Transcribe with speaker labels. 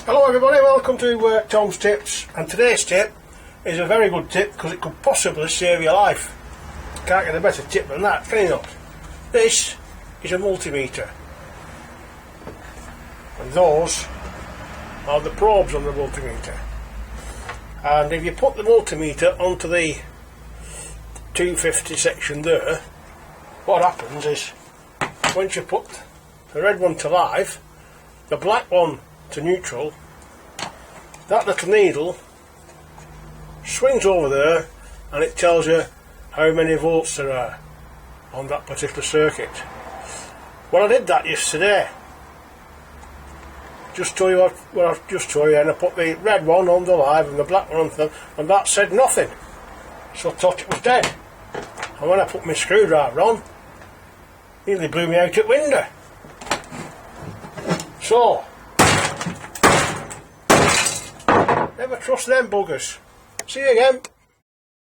Speaker 1: Hello everybody, welcome to Tom's Tips, and today's tip is a very good tip because it could possibly save your life. Can't get a better tip than that, can you not? This is a multimeter, and those are the probes on the multimeter. And if you put the multimeter onto the 250 section there, what happens is once you put the red one to live, the black one to neutral, that little needle swings over there and it tells you how many volts there are on that particular circuit. Well, I did that yesterday. Just show you what I've just shown you, and I put the red one on the live and the black one on the, and that said nothing. So I thought it was dead. And when I put my screwdriver on, nearly blew me out at window. So, never trust them buggers. See you again.